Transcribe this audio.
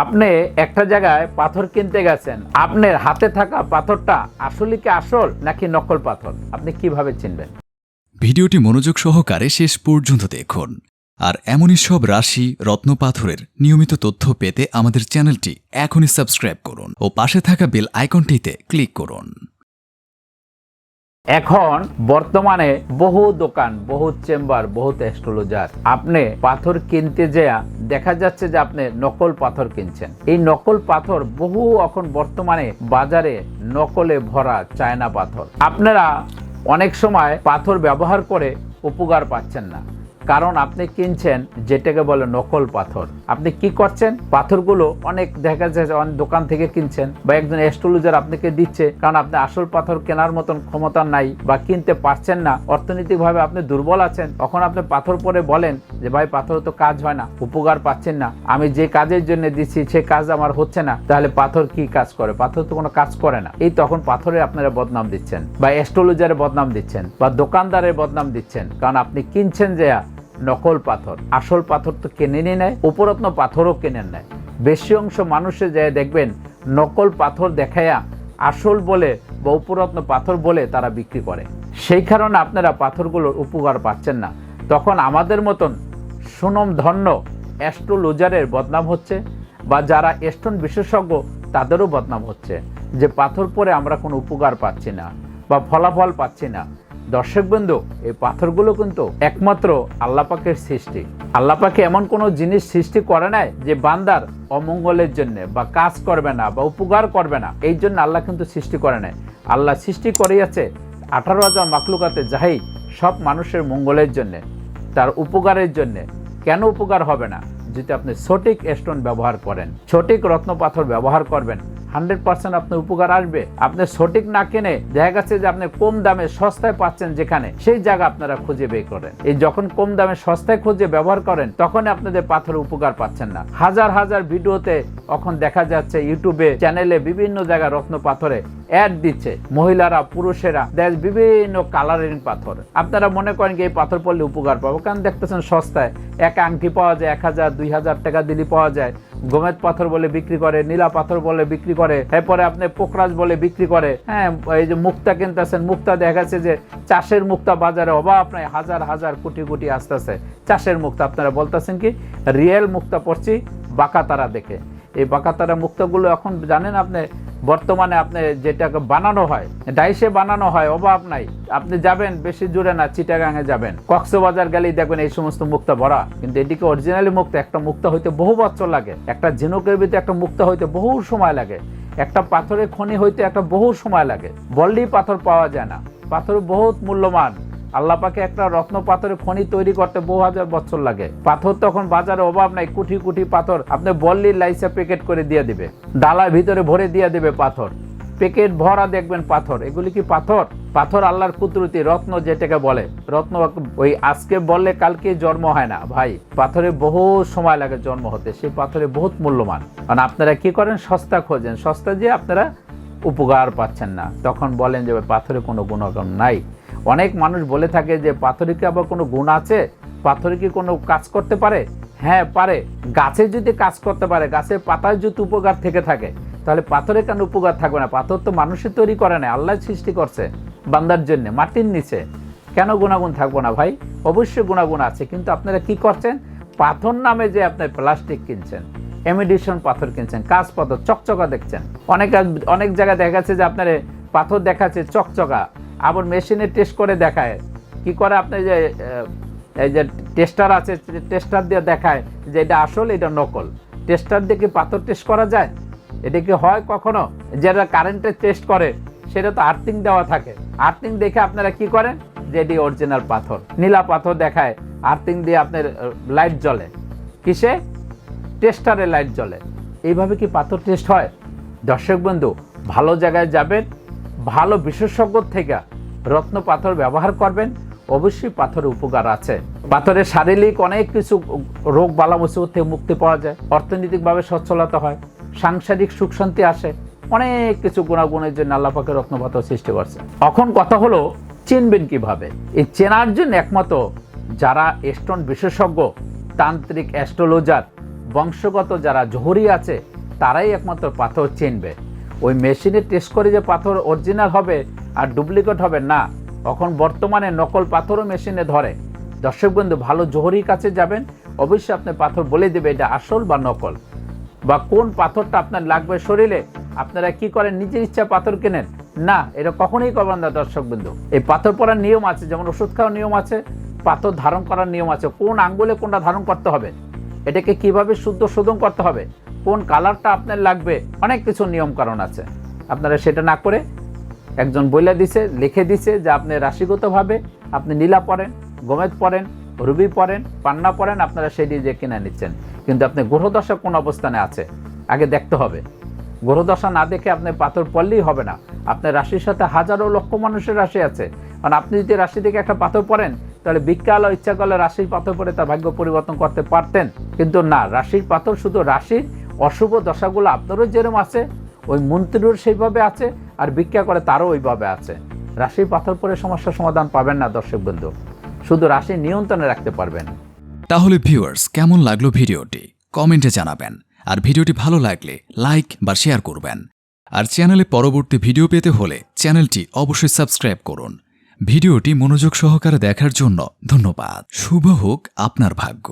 আপনি একটা জায়গায় পাথর কিনতে গেছেন, আপনার হাতে থাকা পাথরটা আসলে কি আসল নাকি নকল পাথর, আপনি কিভাবে চিনবেন? ভিডিওটি মনোযোগ সহকারে শেষ পর্যন্ত দেখুন। আর এমনই সব রাশি রত্ন পাথরের নিয়মিত তথ্য পেতে আমাদের চ্যানেলটি এখনই সাবস্ক্রাইব করুন ও পাশে থাকা বেল আইকনটিতে ক্লিক করুন। এখন বর্তমানে বহু দোকান, বহু চেম্বার, বহুত অ্যাস্ট্রোলজার, আপনি পাথর কিনতে যেয়া দেখা যাচ্ছে যে আপনি নকল পাথর কিনছেন। এই নকল পাথর বহু এখন বর্তমানে বাজারে নকলে ভরা চায়না পাথর। আপনারা অনেক সময় পাথর ব্যবহার করে উপকার পাচ্ছেন না, কারণ আপনি কিনছেন যেটাকে বলে নকল পাথর। আপনি কি করছেন, পাথরগুলো অনেক দেখা যায় অনেক দোকান থেকে কিনছেন বা একজন অ্যাস্ট্রোলজার আপনাকে দিচ্ছে, কারণ আপনি আসল পাথর কেনার মতন ক্ষমতা নাই বা কিনতে পারছেন না, অর্থনৈতিকভাবে আপনি দুর্বল আছেন। তখন আপনি পাথর পরে বলেন যে ভাই পাথর তো কাজ হয় না, উপকার পাচ্ছেন না, আমি যে কাজের জন্য দিচ্ছি সে কাজ আমার হচ্ছে না, তাহলে পাথর কি কাজ করে? পাথর তো কোনো কাজ করে না। এই তখন পাথরে আপনারা বদনাম দিচ্ছেন বা অ্যাস্ট্রোলজারের বদনাম দিচ্ছেন বা দোকানদারের বদনাম দিচ্ছেন, কারণ আপনি কিনছেন যে নকল পাথর। আসল পাথর তো কিনে নেয়, উপরত্ন পাথরও কিনেন নেয়। বেশি অংশ মানুষে যায় দেখবেন নকল পাথর দেখায়া আসল বলে বা উপরত্ন পাথর বলে তারা বিক্রি করে। সেই কারণে আপনারা পাথরগুলোর উপকার পাচ্ছেন না। তখন আমাদের মতন সুনাম ধন্য অ্যাস্ট্রোলজারের বদনাম হচ্ছে বা যারা স্টোন বিশেষজ্ঞ তাদেরও বদনাম হচ্ছে যে পাথর পরে আমরা কোনো উপকার পাচ্ছি না বা ফলাফল পাচ্ছি না। দর্শকবৃন্দু, এই পাথরগুলো কিন্তু একমাত্র আল্লাহ পাকের সৃষ্টি। আল্লাহ পাকে এমন কোনো জিনিস সৃষ্টি করে নাই যে বান্দার অমঙ্গলের জন্য বা কাজ করবে না বা উপকার করবে না, এই জন্য আল্লাহ কিন্তু সৃষ্টি করে নাই। আল্লাহ সৃষ্টি করিয়াছে 18,000 মাখলুকাতে যাই সব মানুষের মঙ্গলের জন্য, তার উপকারের জন্য। কেন উপকার হবে না? যদি আপনি সঠিক স্টোন ব্যবহার করেন, সঠিক রত্ন পাথর ব্যবহার করবেন, 100% আপনার উপকার আসবে। আপনি সঠিক না কিনে দেখা গেছে যে আপনি কম দামে সস্তায় পাচ্ছেন, যেখানে সেই জায়গা আপনারা খুঁজে বের করেন। এই যখন কম দামে সস্তায় খুঁজে ব্যবহার করেন তখন আপনাদের পাথরের উপকার পাচ্ছেন না। হাজার হাজার ভিডিওতে এখন দেখা যাচ্ছে ইউটিউবে চ্যানেলে বিভিন্ন জায়গায় রত্ন পাথরে অ্যাড দিচ্ছে, মহিলারা পুরুষেরা দেশ বিভিন্ন কালারিং পাথর। আপনারা মনে করেন কি এই পাথর পড়লে উপকার পাবো, কারণ দেখতেছেন সস্তায় এক আংটি পাওয়া যায় 1,000 2,000 টাকা দিলে পাওয়া যায়। গোমেদ পাথর বলে বিক্রি করে, নীলা পাথর বলে বিক্রি করে, এরপরে আপনি পোকরাজ বলে বিক্রি করে। হ্যাঁ, এই যে মুক্তা কিনতেছেন, মুক্তা দেখা গেছে যে চাষের মুক্তা বাজারে অভাব আপনার হাজার হাজার কোটি কোটি আসতেছে চাষের মুক্তা। আপনারা বলতেছেন কি রিয়েল মুক্তা পড়ছি বাঁকাতারা দেখে। এই বাঁকাতারা মুক্তাগুলো এখন জানেন আপনি বর্তমানে আপনি যেটাকে বানানো হয় ডাইসে বানানো হয়, অভাব নাই। আপনি যাবেন বেশি দূরে না, চিটাগাঙে যাবেন, কক্সবাজার গেলেই দেখবেন এই সমস্ত মুক্তা ভরা। কিন্তু এদিকে অরিজিনালি মুক্তা, একটা মুক্তা হইতে বহু বছর লাগে, একটা ঝিনুকের ভিতরে একটা মুক্তা হইতে বহু সময় লাগে, একটা পাথরের খনি হইতে একটা বহু সময় লাগে। বললেই পাথর পাওয়া যায় না, পাথর বহুত মূল্যবান। আল্লাহ পাকে একটা রত্ন পাথরের খনি তৈরি করতে বহু হাজার বছর লাগে। পাথর তখন বাজারে অভাব নাই, কোটি কোটি পাথর আপনি বললি লাইসা প্যাকেট করে দিয়ে দিবে, ডালার ভিতরে ভরে দিয়ে দিবে পাথর, প্যাকেট ভরা দেখবেন পাথর। এগুলি কি পাথর? পাথর আল্লাহর কুদরতি রত্ন যেটাকে বলে। রত্ন ওই আজকে বললে কালকে জন্ম হয় না ভাই, পাথরে বহু সময় লাগে জন্ম হতে, সেই পাথরে বহুত মূল্যবান। কারণ আপনারা কি করেন, সস্তা খোঁজেন, সস্তা যে আপনারা উপকার পাচ্ছেন না, তখন বলেন যে পাথরে কোনো গুণগণ নাই। অনেক মানুষ বলে থাকে যে পাথরে কি আবার কোনো গুণ আছে, পাথরে কি কোনো কাজ করতে পারে? হ্যাঁ পারে। গাছে যদি কাজ করতে পারে, গাছের পাতায় যদি উপকার থেকে থাকে, তাহলে পাথরে কেন উপকার থাকবে না? পাথর তো মানুষের তৈরি করে না, আল্লাহ সৃষ্টি করছে বান্দার জন্য মাটির নিচে। কেন গুণাগুণ থাকবো না ভাই? অবশ্যই গুণাগুণ আছে। কিন্তু আপনারা কি করছেন, পাথর নামে যে আপনার প্লাস্টিক কিনছেন, এমিডিশন পাথর কিনছেন, কাঁচ পাথর চকচকা দেখছেন। অনেক জায়গায় দেখা যাচ্ছে যে আপনার পাথর দেখাচ্ছে চকচকা, আবার মেশিনে টেস্ট করে দেখায়। কি করে আপনি যে এই যে টেস্টার আছে, টেস্টার দিয়ে দেখায় যে এটা আসল এটা নকল। টেস্টার দিয়ে কি পাথর টেস্ট করা যায়? এটা কি হয় কখনো? যারা কারেন্টে টেস্ট করে সেটা তো আর্থিং দেওয়া থাকে, আর্থিং দেখে আপনারা কি করেন যে এটি অরিজিনাল পাথর। নীলা পাথর দেখায়, আর্থিং দিয়ে আপনার লাইট জ্বলে, কিসে? টেস্টারে লাইট জ্বলে। এইভাবে কি পাথর টেস্ট হয়? দর্শক বন্ধু, ভালো জায়গায় যাবেন, ভালো বিশেষজ্ঞর থেকে রত্ন পাথর ব্যবহার করবেন, অবশ্যই পাথরের উপকার আছে। পাথরের শারীরিক অনেক কিছু রোগ বালা মুসিবত থেকে মুক্তি পাওয়া যায়, অর্থনৈতিকভাবে সচ্ছলতা হয়, সাংসারিক সুখ শান্তি আসে, অনেক কিছু গুণাগুণের জন্য আল্লাহ পাকের রত্ন পাথর সৃষ্টি করছে। এখন কথা হলো চিনবেন কিভাবে? এই চেনার জন্য একমাত্র যারা স্টোন বিশেষজ্ঞ, তান্ত্রিক, অ্যাস্ট্রোলজার, বংশগত যারা জহরি আছে তারাই একমাত্র পাথর চিনবে। ওই মেশিনে টেস্ট করে যে পাথর অরিজিনাল হবে আর ডুপ্লিকেট হবে না, এখন বর্তমানে নকল পাথরও মেশিনে ধরে। দর্শক বন্ধু, ভালো জহরির কাছে যাবেন, অবশ্যই আপনার পাথর বলে দেবে এটা আসল বা নকল, বা কোন পাথরটা আপনার লাগবে শরীরে। আপনারা কি করেন, নিজের ইচ্ছা পাথর কেনেন না, এটা কখনোই করবেন না দর্শক বন্ধু। এই পাথর পরার নিয়ম আছে, যেমন ওষুধ খাওয়ার নিয়ম আছে, পাথর ধারণ করার নিয়ম আছে। কোন আঙ্গুলে কোনটা ধারণ করতে হবে, এটাকে কিভাবে শুদ্ধ শোধন করতে হবে, কোন কালারটা আপনার লাগবে, অনেক কিছু নিয়ম কারণ আছে। আপনারা সেটা না করে একজন বইলা দিছে, লিখে দিছে যে আপনি রাশিগতভাবে আপনি নীলা পড়েন, গোমেদ পড়েন, রুবি পড়েন, পান্না পড়েন, আপনারা সেই দিয়ে কিনে নিচ্ছেন। কিন্তু আপনি গ্রহদশা কোন অবস্থানে আছে আগে দেখতে হবে। গ্রহদশা না দেখে আপনি পাথর পড়লেই হবে না। আপনার রাশির সাথে হাজারো লক্ষ মানুষের রাশি আছে, কারণ আপনি যদি রাশি থেকে একটা পাথর পড়েন তাহলে বিজ্ঞান ইচ্ছা করলে রাশির পাথর পরে তার ভাগ্য পরিবর্তন করতে পারতেন, কিন্তু না, রাশির পাথর শুধু রাশির অশুভ দশাগুলো আপনারও যেরকম আছে, ওই মন্ত্রীর সেইভাবে আছে, আর ভিক্ষা করে তারও ওইভাবে আছে। রাশির পাথর পরে সমস্যার সমাধান পাবেন না দর্শক বন্ধু, শুধু রাশি নিয়ন্ত্রণে রাখতে পারবেন। তাহলে ভিউয়ার্স, কেমন লাগলো ভিডিওটি কমেন্টে জানাবেন, আর ভিডিওটি ভালো লাগলে লাইক বা শেয়ার করবেন। আর চ্যানেলে পরবর্তী ভিডিও পেতে হলে চ্যানেলটি অবশ্যই সাবস্ক্রাইব করুন। ভিডিওটি মনোযোগ সহকারে দেখার জন্য ধন্যবাদ। শুভ হোক আপনার ভাগ্য।